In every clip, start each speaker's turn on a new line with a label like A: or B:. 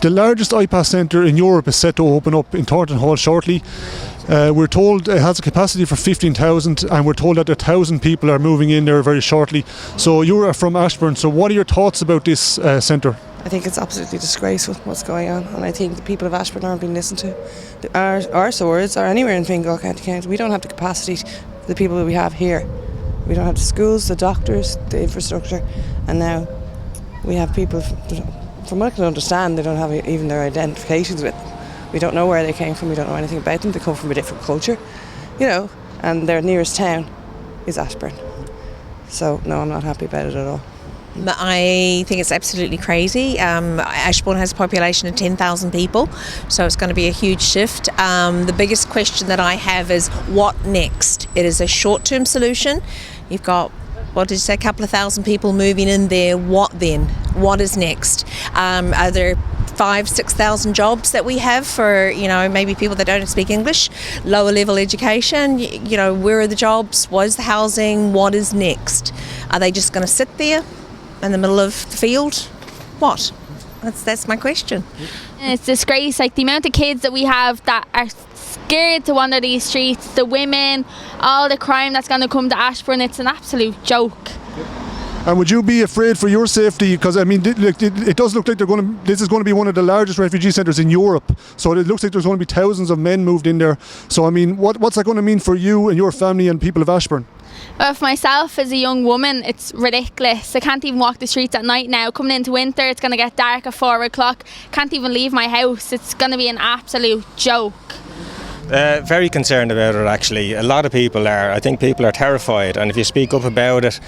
A: The largest iPass centre in Europe is set to open up in Thornton Hall shortly. We're told it has a capacity for 15,000, and we're told that 1,000 people are moving in there very shortly. So you're from Ashbourne, so what are your thoughts about this centre?
B: I think it's absolutely disgraceful what's going on, and I think the people of Ashbourne aren't being listened to. Our swords are anywhere in Fingal County. We don't have the capacity for the people that we have here. We don't have the schools, the doctors, the infrastructure, and now we have people, from what I can understand, they don't have even their identifications with. We don't know where they came from, we don't know anything about them. They come from a different culture, and their nearest town is Ashbourne. So no, I'm not happy about it at all.
C: I think it's absolutely crazy. Ashbourne has a population of 10,000 people, so it's going to be a huge shift. The biggest question that I have is what next? It is a short-term solution. You've got, what did you say, a couple of thousand people moving in there. What then? What is next? Are there 5,000-6,000 jobs that we have for, maybe people that don't speak English, lower level education? Where are the jobs? What is the housing? What is next? Are they just going to sit there in the middle of the field? What? That's my question.
D: It's disgrace, like the amount of kids that we have that are scared to wander these streets, the women, all the crime that's going to come to Ashbourne. It's an absolute joke.
A: And would you be afraid for your safety? Because it does look like this is going to be one of the largest refugee centres in Europe. So it looks like there's going to be thousands of men moved in there. So what's that going to mean for you and your family and people of Ashbourne?
D: Well, for myself as a young woman, it's ridiculous. I can't even walk the streets at night now. Coming into winter, it's going to get dark at 4 o'clock. Can't even leave my house. It's going to be an absolute joke.
E: Very concerned about it, actually. A lot of people are. I think people are terrified, and if you speak up about it,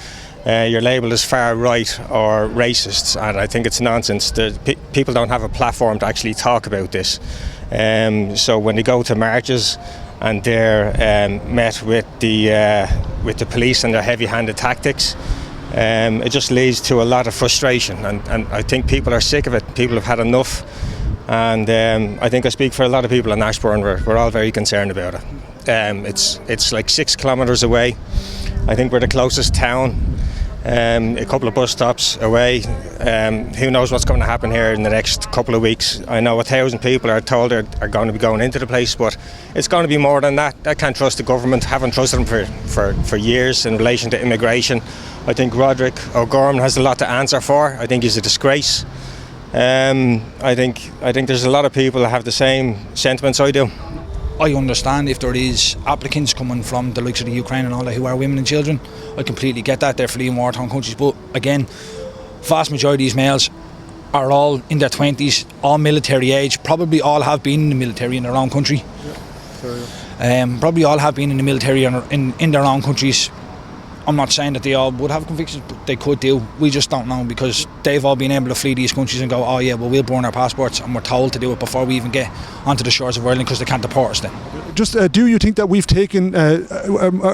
E: you're labelled as far right or racist, and I think it's nonsense. People don't have a platform to actually talk about this. So when they go to marches and they're met with the police and their heavy-handed tactics, it just leads to a lot of frustration, and I think people are sick of it. People have had enough, and I think I speak for a lot of people in Ashbourne. We're all very concerned about it. It's like 6 kilometres away. I think we're the closest town, a couple of bus stops away. Who knows what's going to happen here in the next couple of weeks. I know 1,000 people are told are going to be going into the place, but it's going to be more than that. I can't trust the government. Haven't trusted them for years in relation to immigration. I think Roderick O'Gorman has a lot to answer for. I think he's a disgrace. I think there's a lot of people that have the same sentiments I do.
F: I understand if there is applicants coming from the likes of the Ukraine and all that who are women and children. I completely get that. They're fleeing war-torn countries. But again, vast majority of these males are all in their 20s, all military age, probably all have been in the military in their own country. Probably all have been in the military in their own countries. I'm not saying that they all would have convictions, but they could do. We just don't know, because they've all been able to flee these countries and go, oh yeah, well, we'll burn our passports, and we're told to do it before we even get onto the shores of Ireland, because they can't deport us then.
A: Just do you think that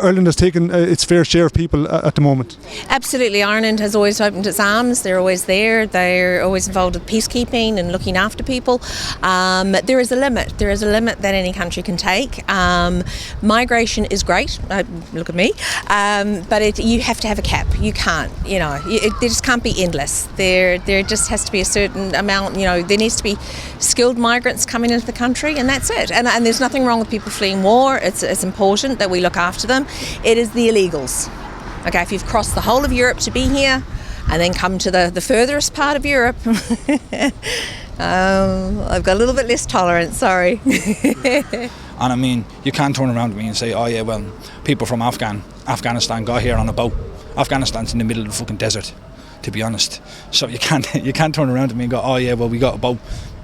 A: Ireland has taken its fair share of people at the moment?
C: Absolutely. Ireland has always opened its arms. They're always there. They're always involved with peacekeeping and looking after people. There is a limit. There is a limit that any country can take. Migration is great. Look at me. But you have to have a cap. You can't. There just can't be endless. There just has to be a certain amount. There needs to be skilled migrants coming into the country, and that's it. And there's nothing wrong with people fleeing war. It's important that we look after them. It is the illegals. Okay, if you've crossed the whole of Europe to be here and then come to the furthest part of Europe, I've got a little bit less tolerance, sorry.
F: And I mean, you can't turn around to me and say, oh yeah, well, people from Afghanistan got here on a boat. Afghanistan's in the middle of the fucking desert, to be honest. So you can't turn around to me and go, oh yeah, well, we got a boat.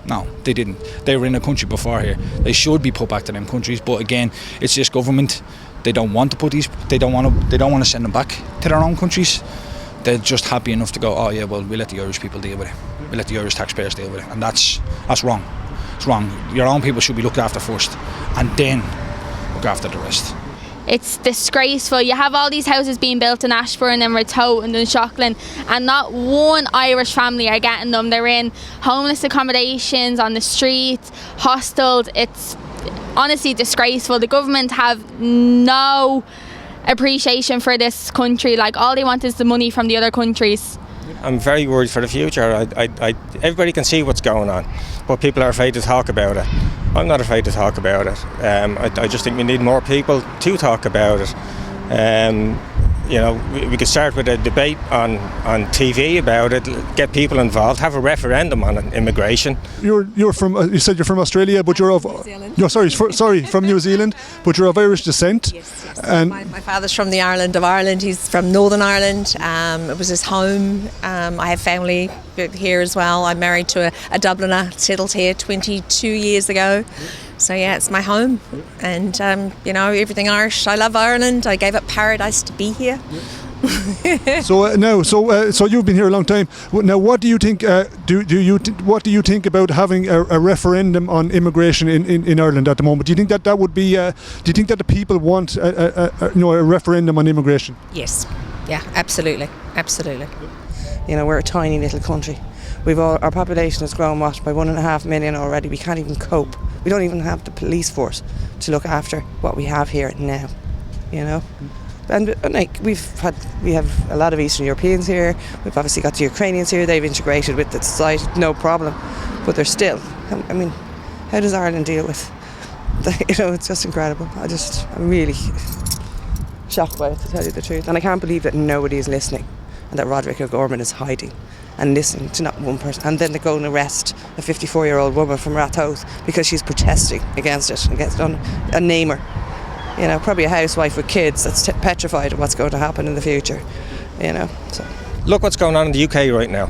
F: No, they didn't. They were in a country before here. They should be put back to them countries. But again, it's this government. They don't want to put these. They don't want to send them back to their own countries. They're just happy enough to go, oh yeah, well, we let the Irish people deal with it. We let the Irish taxpayers deal with it, and that's wrong. It's wrong. Your own people should be looked after first, and then look after the rest.
D: It's disgraceful. You have all these houses being built in Ashbourne and Ratoath and Dunshaughlin, and not one Irish family are getting them. They're in homeless accommodations, on the streets, hostels. It's honestly disgraceful. The government have no appreciation for this country. Like, all they want is the money from the other countries.
E: I'm very worried for the future. Everybody can see what's going on, but people are afraid to talk about it. I'm not afraid to talk about it. I just think we need more people to talk about it. We could start with a debate on TV about it, get people involved, have a referendum on immigration.
A: You're from you said you're from Australia, but you're of
C: New Zealand.
A: you're sorry from New Zealand, but you're of Irish descent.
C: Yes.
A: And
C: My father's from the island of Ireland. He's from Northern Ireland. It was his home. I have family here as well. I'm married to a Dubliner, settled here 22 years ago. So yeah, it's my home, and everything Irish. I love Ireland. I gave up paradise to be here.
A: So you've been here a long time. Now, what do you think? What do you think about having a referendum on immigration in Ireland at the moment? Do you think that would be? Do you think that the people want a referendum on immigration?
C: Yes. Yeah. Absolutely.
B: We're a tiny little country. Our population has grown by 1.5 million already. We can't even cope. We don't even have the police force to look after what we have here now. And we have a lot of Eastern Europeans here. We've obviously got the Ukrainians here. They've integrated with the society, no problem. But they're still. I mean, how does Ireland deal with? It's just incredible. I'm really shocked by it, to tell you the truth. And I can't believe that nobody is listening, and that Roderick O'Gorman is hiding and listening to not one person. And then they go and arrest a 54-year-old woman from Rathoath because she's protesting against it, against a namer. Probably a housewife with kids that's petrified of what's going to happen in the future. So.
E: Look what's going on in the UK right now.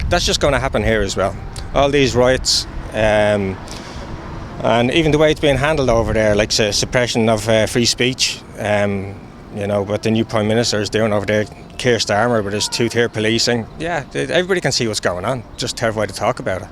E: That's just going to happen here as well. All these riots, and even the way it's being handled over there, like suppression of free speech. What the new Prime Minister is doing over there, Keir Starmer, with his two-tier policing. Yeah, everybody can see what's going on. Just terrified to talk about it.